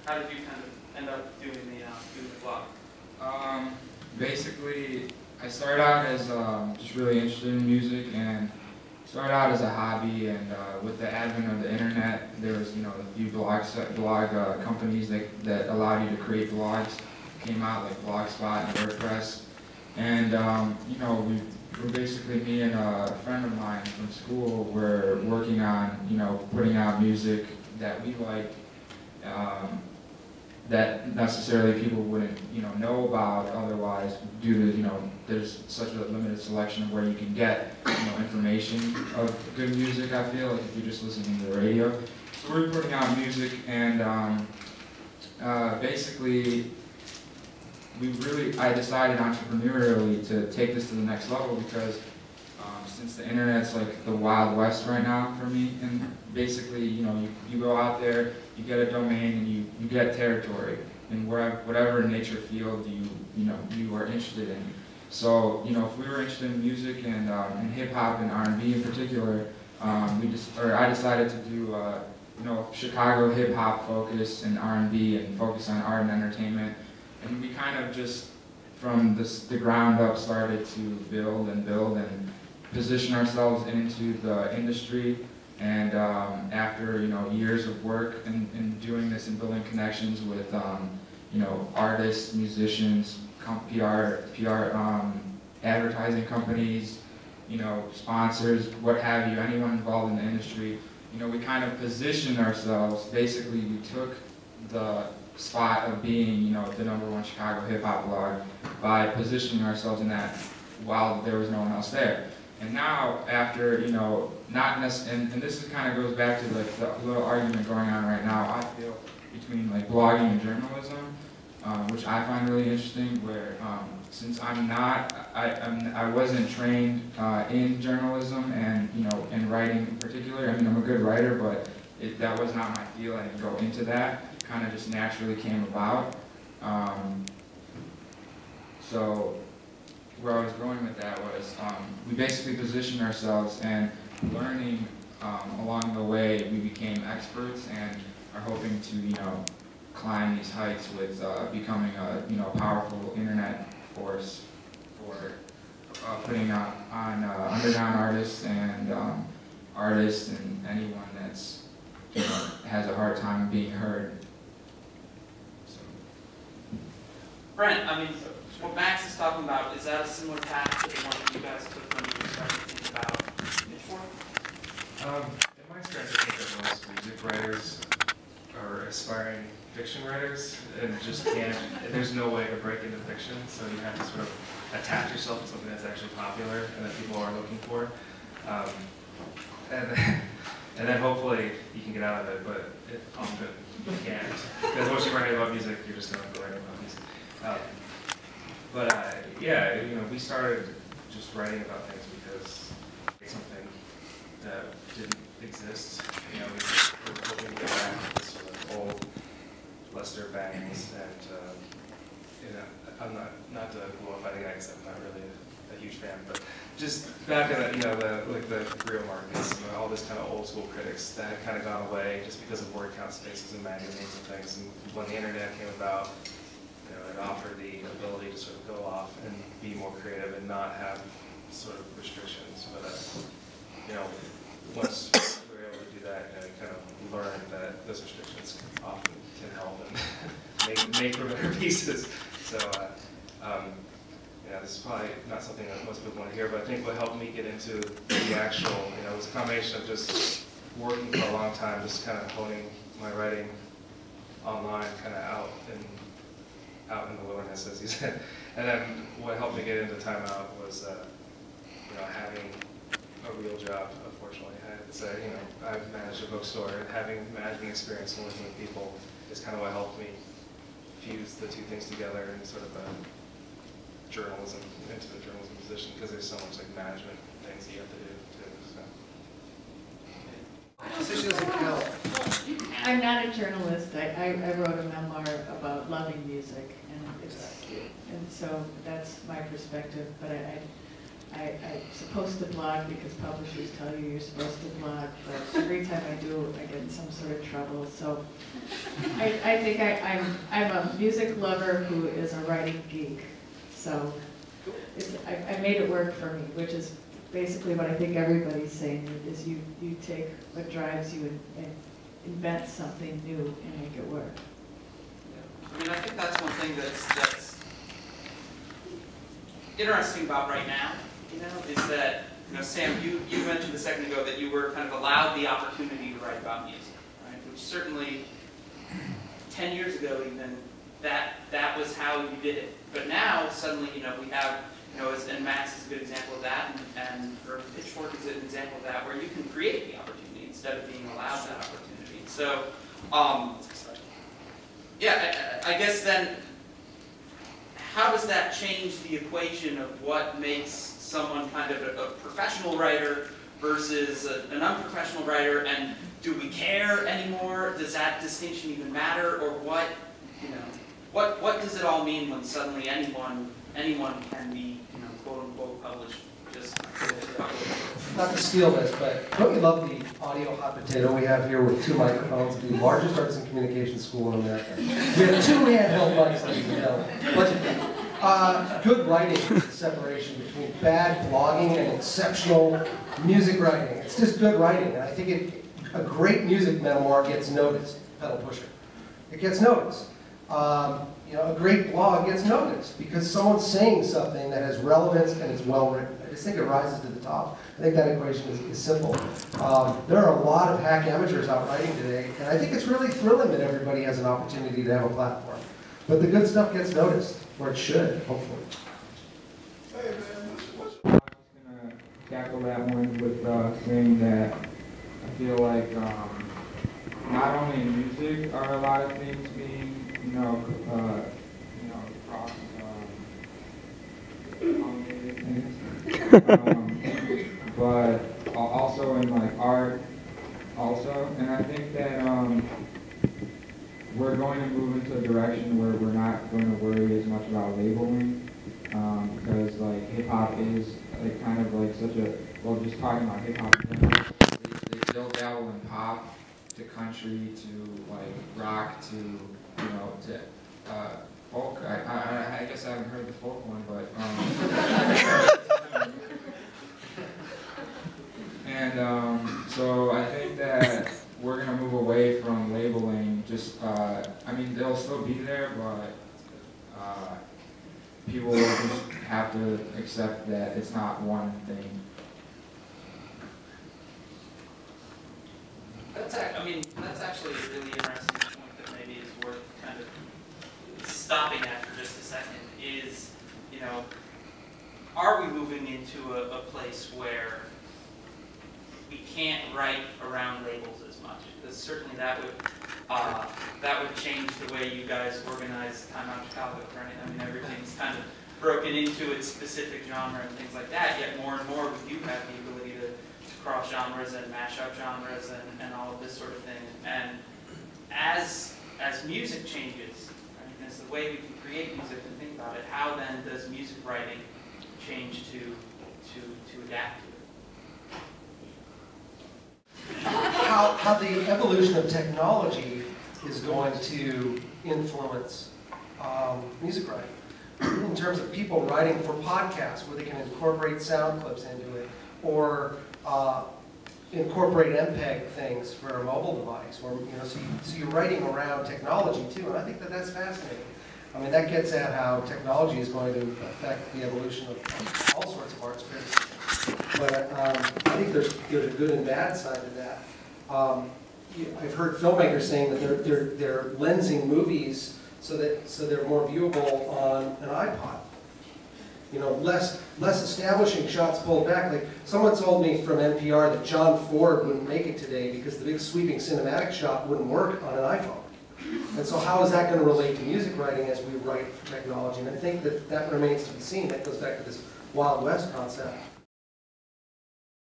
how did you kind of end up doing the blog? Basically, I started out as just really interested in music, and started out as a hobby. And with the advent of the internet, there was a few blog companies that allowed you to create blogs. Came out like Blogspot and WordPress, and we're basically, me and a friend of mine from school were working on putting out music that we liked, that necessarily people wouldn't know about otherwise, due to there's such a limited selection of where you can get information of good music. I feel like if you're just listening to the radio. So we're putting out music, and basically I decided entrepreneurially to take this to the next level, because since the internet's like the Wild West right now for me, and basically you go out there, you get a domain, and you get territory in whatever nature field you are interested in. So if we were interested in music and in hip hop and R&B in particular, I decided to do Chicago hip hop focus and R&B, and focus on art and entertainment. And we kind of just, from the ground up, started to build and position ourselves into the industry. And after years of work and doing this and building connections with artists, musicians, PR, advertising companies, sponsors, what have you, anyone involved in the industry, we kind of positioned ourselves. Basically, we took the spot of being, the #1 Chicago hip hop blog by positioning ourselves in that while there was no one else there. And now, after, and this kind of goes back to like the little argument going on right now, I feel, between like blogging and journalism, which I find really interesting, where since I wasn't trained in journalism and, in writing in particular. I mean, I'm a good writer, but that was not my field. I didn't go into that. Kind of just naturally came about. So where I was going with that was we basically positioned ourselves, and learning along the way, we became experts and are hoping to climb these heights with becoming a powerful internet force for putting on underground artists and anyone that's has a hard time being heard. Brent, I mean, what Max is talking about, is that a similar path to the one that you guys took when you started thinking about niche work? In my experience, I think that most music writers are aspiring fiction writers, and just can't, there's no way to break into fiction, so you have to sort of attach yourself to something that's actually popular and that people are looking for. And then hopefully you can get out of it, but often you can't. Because once you write about music, you're just going to go writing about music. Yeah, we started just writing about things because it's something that didn't exist. We were hoping to get back to this sort of old Lester Bangs, and I'm not to glorify the guy because I'm not really a huge fan, but just back in the real markets, all this kind of old school critics that had kind of gone away just because of word count spaces and magazines and things. And when the internet came about, it offered the ability to sort of go off and be more creative and not have sort of restrictions. But once we were able to do that, you kind of learned that those restrictions often can help and make for better pieces. So this is probably not something that most people want to hear, but I think what helped me get into the actual, it was a combination of just working for a long time, just kind of honing my writing online, kind of out in the wilderness, as you said. And then what helped me get into Time Out was, having a real job, unfortunately. I had to say, I've managed a bookstore, and having management experience and working with people is kind of what helped me fuse the two things together and sort of journalism into the journalism position, because there's so much like management things that you have to do too. So. I'm not a journalist. I wrote a memoir about loving music, and so that's my perspective. But I'm supposed to blog because publishers tell you you're supposed to blog, but every time I do, I get in some sort of trouble. So I think I'm a music lover who is a writing geek. So I made it work for me, which is basically what I think everybody's saying, is you take what drives you and invent something new and make it work. Yeah. I mean, I think that's one thing that's interesting about right now, you know, is that, you know, Sam, you mentioned a second ago that you were kind of allowed the opportunity to write about music, right? Which certainly 10 years ago even, that was how you did it. But now, suddenly, you know, we have, you know, and Max is a good example of that, and Pitchfork is an example of that, where you can create the opportunity instead of being allowed that opportunity. So, yeah, I guess then, how does that change the equation of what makes someone kind of a professional writer versus an unprofessional writer, and do we care anymore? Does that distinction even matter, or what, you know, what does it all mean when suddenly anyone can be, you know, quote unquote published? Just not to steal this, but don't you love the audio hot potato we have here with 2 microphones, the largest arts and communications school in America? We have 2 handheld mics, ladies and gentlemen. But good writing is the separation between bad blogging and exceptional music writing. It's just good writing, and I think a great music memoir gets noticed. Pedal pusher, it gets noticed. You know, a great blog gets noticed because someone's saying something that has relevance and is well written. I just think it rises to the top. I think that equation is simple. There are a lot of hack amateurs out writing today, and I think it's really thrilling that everybody has an opportunity to have a platform. But the good stuff gets noticed, or it should, hopefully. I was going to tackle that one with saying that I feel like not only in music are a lot of things being, cross but also in like art also, and I think that we're going to move into a direction where we're not going to worry as much about labeling, because like hip hop is like kind of like such a, well, just talking about hip hop, they still dabble in pop to country to like rock to, you know, to folk. I guess I haven't heard the folk one, but and so I think that we're gonna move away from labeling. Just I mean, they'll still be there, but people will just have to accept that it's not one thing. That's actually a really interesting point that maybe is worth kind of stopping at for just a second. Is, you know, are we moving into a place where we can't write around labels as much? Because certainly that would change the way you guys organize Time Out Chicago, right? I mean, everything's kind of broken into its specific genre and things like that. Yet more and more, we do have the ability to cross genres and mash up genres and all of this sort of thing. And as music changes, right, and as the way we can create music and think about it, how then does music writing change to adapt to it? How the evolution of technology is going to influence music writing, in terms of people writing for podcasts where they can incorporate sound clips into it, or incorporate MPEG things for a mobile device, or, you know, so you're writing around technology too, and I think that that's fascinating. I mean, that gets at how technology is going to affect the evolution of all sorts of art spaces. But I think there's a good and bad side to that. I've heard filmmakers saying that they're lensing movies so they're more viewable on an iPod. You know, less establishing shots pulled back. Like, someone told me from NPR that John Ford wouldn't make it today because the big sweeping cinematic shot wouldn't work on an iPhone. And so how is that going to relate to music writing as we write for technology? And I think that remains to be seen. That goes back to this Wild West concept.